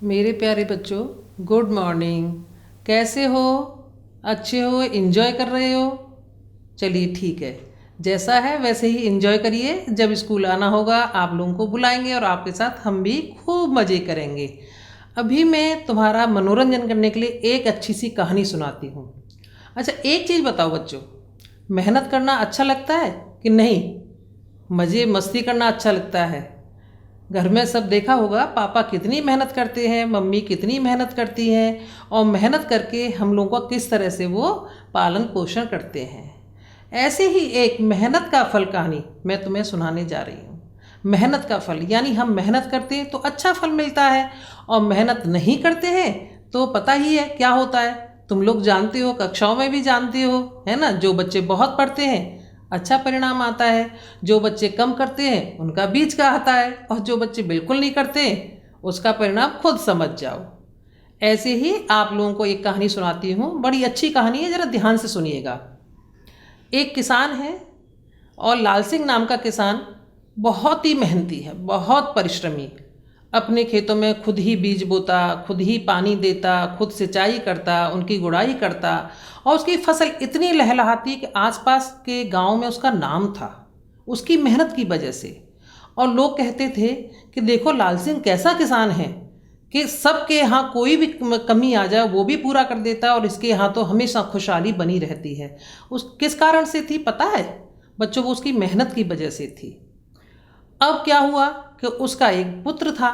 मेरे प्यारे बच्चों, गुड मॉर्निंग। कैसे हो? अच्छे हो? एंजॉय कर रहे हो? चलिए ठीक है, जैसा है वैसे ही एंजॉय करिए। जब स्कूल आना होगा आप लोगों को बुलाएंगे और आपके साथ हम भी खूब मज़े करेंगे। अभी मैं तुम्हारा मनोरंजन करने के लिए एक अच्छी सी कहानी सुनाती हूँ। अच्छा, एक चीज़ बताओ बच्चों, मेहनत करना अच्छा लगता है कि नहीं? मज़े मस्ती करना अच्छा लगता है? घर में सब देखा होगा, पापा कितनी मेहनत करते हैं, मम्मी कितनी मेहनत करती हैं, और मेहनत करके हम लोगों का किस तरह से वो पालन पोषण करते हैं। ऐसे ही एक मेहनत का फल कहानी मैं तुम्हें सुनाने जा रही हूँ। मेहनत का फल यानी हम मेहनत करते हैं तो अच्छा फल मिलता है, और मेहनत नहीं करते हैं तो पता ही है क्या होता है। तुम लोग जानते हो, कक्षाओं में भी जानते हो, है ना। जो बच्चे बहुत पढ़ते हैं अच्छा परिणाम आता है, जो बच्चे कम करते हैं उनका बीच का आता है, और जो बच्चे बिल्कुल नहीं करते उसका परिणाम खुद समझ जाओ। ऐसे ही आप लोगों को एक कहानी सुनाती हूँ, बड़ी अच्छी कहानी है, ज़रा ध्यान से सुनिएगा। एक किसान है, और लाल सिंह नाम का किसान बहुत ही मेहनती है, बहुत परिश्रमी। अपने खेतों में खुद ही बीज बोता, खुद ही पानी देता, खुद सिंचाई करता, उनकी गुड़ाई करता, और उसकी फसल इतनी लहलहाती कि आसपास के गांव में उसका नाम था उसकी मेहनत की वजह से। और लोग कहते थे कि देखो लाल सिंह कैसा किसान है कि सबके यहाँ कोई भी कमी आ जाए वो भी पूरा कर देता है, और इसके यहाँ तो हमेशा खुशहाली बनी रहती है। उस किस कारण से थी पता है बच्चों? वो उसकी मेहनत की वजह से थी। अब क्या हुआ कि उसका एक पुत्र था।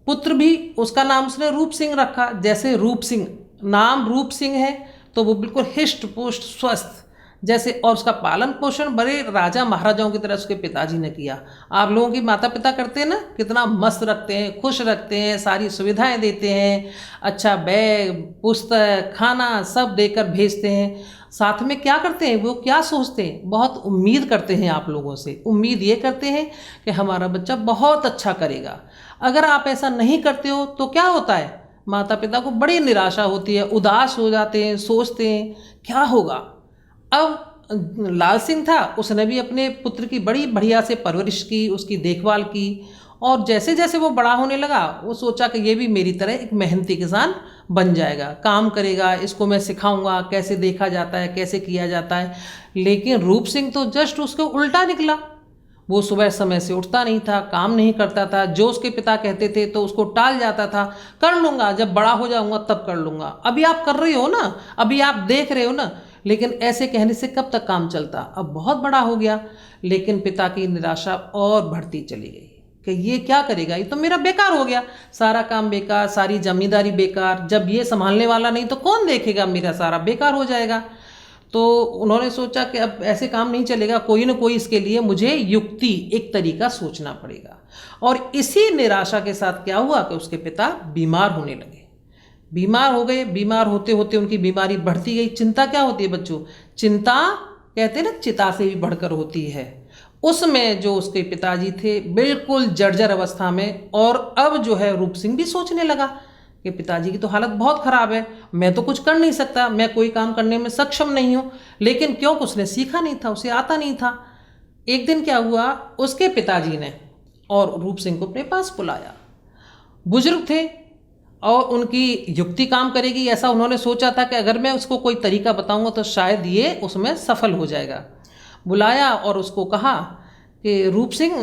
पुत्र भी, उसका नाम उसने रूप सिंह रखा। जैसे रूप सिंह, नाम रूप सिंह है तो वो बिल्कुल हिष्ट पुष्ट स्वस्थ जैसे, और उसका पालन पोषण बड़े राजा महाराजाओं की तरह उसके पिताजी ने किया। आप लोगों की माता पिता करते हैं ना, कितना मस्त रखते हैं, खुश रखते हैं, सारी सुविधाएं देते हैं, अच्छा बैग, पुस्तक, खाना सब देकर भेजते हैं। साथ में क्या करते हैं, वो क्या सोचते हैं, बहुत उम्मीद करते हैं आप लोगों से। उम्मीद ये करते हैं कि हमारा बच्चा बहुत अच्छा करेगा। अगर आप ऐसा नहीं करते हो तो क्या होता है, माता पिता को बड़ी निराशा होती है, उदास हो जाते हैं, सोचते हैं क्या होगा। अब लाल सिंह था, उसने भी अपने पुत्र की बड़ी बढ़िया से परवरिश की, उसकी देखभाल की, और जैसे जैसे वो बड़ा होने लगा वो सोचा कि ये भी मेरी तरह एक मेहनती किसान बन जाएगा, काम करेगा, इसको मैं सिखाऊंगा कैसे देखा जाता है, कैसे किया जाता है। लेकिन रूप सिंह तो जस्ट उसको उल्टा निकला। वो सुबह समय से उठता नहीं था, काम नहीं करता था, जो उसके पिता कहते थे तो उसको टाल जाता था। कर लूँगा, जब बड़ा हो जाऊँगा तब कर लूँगा, अभी आप कर रही हो ना, अभी आप देख रहे हो ना। लेकिन ऐसे कहने से कब तक काम चलता? अब बहुत बड़ा हो गया, लेकिन पिता की निराशा और बढ़ती चली गई कि ये क्या करेगा, ये तो मेरा बेकार हो गया, सारा काम बेकार, सारी जमींदारी बेकार, जब ये संभालने वाला नहीं तो कौन देखेगा, मेरा सारा बेकार हो जाएगा। तो उन्होंने सोचा कि अब ऐसे काम नहीं चलेगा, कोई ना कोई इसके लिए मुझे युक्ति, एक तरीका सोचना पड़ेगा। और इसी निराशा के साथ क्या हुआ कि उसके पिता बीमार होने लगे। बीमार हो गए, बीमार होते होते उनकी बीमारी बढ़ती गई। चिंता क्या होती है बच्चों? चिंता कहते हैं ना, चिता से भी बढ़कर होती है। उसमें जो उसके पिताजी थे बिल्कुल जर्जर अवस्था में, और अब जो है रूप सिंह भी सोचने लगा कि पिताजी की तो हालत बहुत ख़राब है, मैं तो कुछ कर नहीं सकता, मैं कोई काम करने में सक्षम नहीं हूँ। लेकिन क्यों, उसने सीखा नहीं था, उसे आता नहीं था। एक दिन क्या हुआ, उसके पिताजी ने और रूप सिंह को अपने पास बुलाया। बुजुर्ग थे और उनकी युक्ति काम करेगी ऐसा उन्होंने सोचा था कि अगर मैं उसको कोई तरीका बताऊंगा तो शायद ये उसमें सफल हो जाएगा। बुलाया और उसको कहा कि रूप सिंह,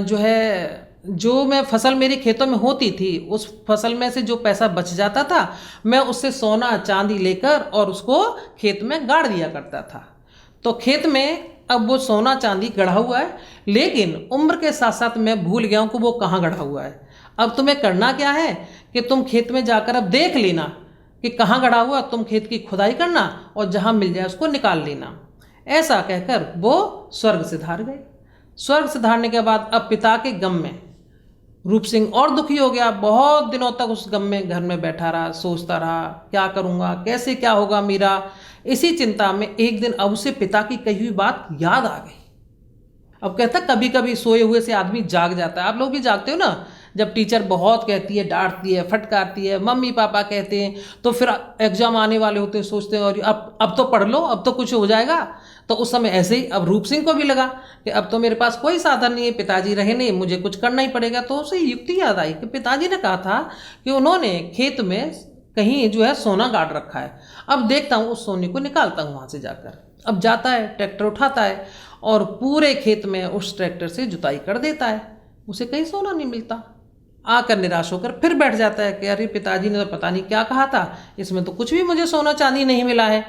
जो है, जो मैं फसल मेरे खेतों में होती थी उस फसल में से जो पैसा बच जाता था मैं उससे सोना चांदी लेकर और उसको खेत में गाड़ दिया करता था। तो खेत में अब वो सोना चांदी गढ़ा हुआ है, लेकिन उम्र के साथ साथ मैं भूल गया हूँ कि वो कहाँ गढ़ा हुआ है। अब तुम्हें करना क्या है कि तुम खेत में जाकर अब देख लेना कि कहाँ गढ़ा हुआ, तुम खेत की खुदाई करना और जहाँ मिल जाए उसको निकाल लेना। ऐसा कहकर वो स्वर्ग सिधार गए। स्वर्ग सिधारने के बाद अब पिता के गम में रूप सिंह और दुखी हो गया। बहुत दिनों तक उस गम में घर में बैठा रहा, सोचता रहा क्या करूँगा, कैसे क्या होगा मेरा। इसी चिंता में एक दिन अब उसे पिता की कही हुई बात याद आ गई। अब कहता कभी कभी सोए हुए से आदमी जाग जाता है, आप लोग भी जागते हो ना, जब टीचर बहुत कहती है, डांटती है, फटकारती है, मम्मी पापा कहते हैं, तो फिर एग्जाम आने वाले होते हैं, सोचते हैं और अब तो पढ़ लो, अब तो कुछ हो जाएगा। तो उस समय ऐसे ही अब रूप सिंह को भी लगा कि अब तो मेरे पास कोई साधन नहीं है, पिताजी रहे नहीं, मुझे कुछ करना ही पड़ेगा। तो उसे युक्ति याद आई कि पिताजी ने कहा था कि उन्होंने खेत में कहीं जो है सोना गाड़ रखा है, अब देखता हूँ उस सोने को निकालता हूँ वहाँ से जाकर। अब जाता है, ट्रैक्टर उठाता है और पूरे खेत में उस ट्रैक्टर से जुताई कर देता है। उसे कहीं सोना नहीं मिलता। आकर निराश होकर फिर बैठ जाता है कि अरे पिताजी ने तो पता नहीं क्या कहा था, इसमें तो कुछ भी मुझे सोना चांदी नहीं मिला है।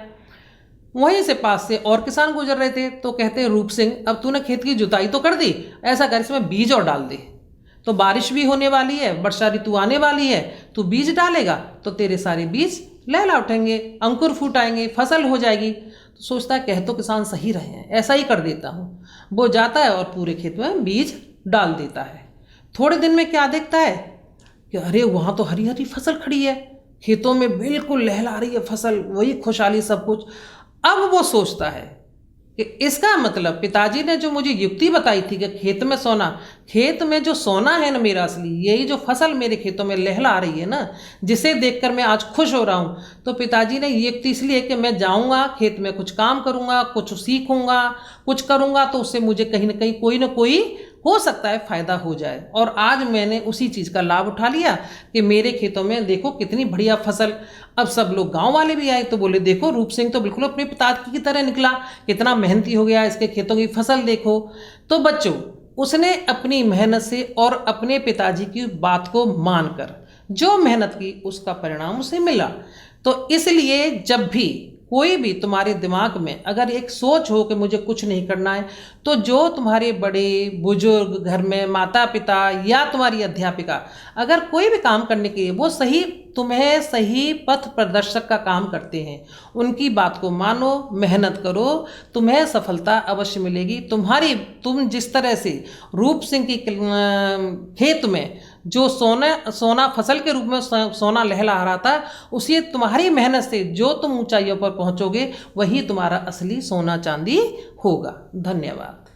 वहीं से पास से और किसान गुजर रहे थे, तो कहते हैं रूप सिंह, अब तूने खेत की जुताई तो कर दी, ऐसा कर इसमें बीज और डाल दे, तो बारिश भी होने वाली है, वर्षा ऋतु आने वाली है, तू बीज डालेगा तो तेरे सारे बीज लहला उठेंगे, अंकुर फूट आएंगे, फसल हो जाएगी। तो सोचता है कह तो किसान सही रहे हैं, ऐसा ही कर देता हूँ। वो जाता है और पूरे खेत में बीज डाल देता है। थोड़े दिन में क्या देखता है कि अरे वहाँ तो हरी हरी फसल खड़ी है, खेतों में बिल्कुल लहला रही है फसल, वही खुशहाली सब कुछ। अब वो सोचता है कि इसका मतलब पिताजी ने जो मुझे युक्ति बताई थी कि खेत में सोना, खेत में जो सोना है ना मेरा असली, यही जो फसल मेरे खेतों में लहला रही है ना, जिसे देखकर मैं आज खुश हो रहा हूँ, तो पिताजी ने युक्ति इसलिए कि मैं जाऊँगा खेत में, कुछ काम करूँगा, कुछ सीखूँगा, कुछ करूँगा, तो उससे मुझे कहीं ना कोई हो सकता है फ़ायदा हो जाए। और आज मैंने उसी चीज़ का लाभ उठा लिया कि मेरे खेतों में देखो कितनी बढ़िया फसल। अब सब लोग गांव वाले भी आए तो बोले देखो रूप सिंह तो बिल्कुल अपने पिताजी की तरह निकला, कितना मेहनती हो गया, इसके खेतों की फसल देखो। तो बच्चों, उसने अपनी मेहनत से और अपने पिताजी की बात को मानकर जो मेहनत की उसका परिणाम उसे मिला। तो इसलिए जब भी कोई भी तुम्हारे दिमाग में अगर एक सोच हो कि मुझे कुछ नहीं करना है, तो जो तुम्हारे बड़े बुजुर्ग घर में माता पिता या तुम्हारी अध्यापिका अगर कोई भी काम करने के लिए वो सही तुम्हें सही पथ प्रदर्शक का काम करते हैं, उनकी बात को मानो, मेहनत करो, तुम्हें सफलता अवश्य मिलेगी। तुम जिस तरह से रूप सिंह की खेत में जो सोना फसल के रूप में सोना लहला रहा था, उसी तुम्हारी मेहनत से जो तुम ऊंचाइयों पर पहुंचोगे वही तुम्हारा असली सोना चांदी होगा। धन्यवाद।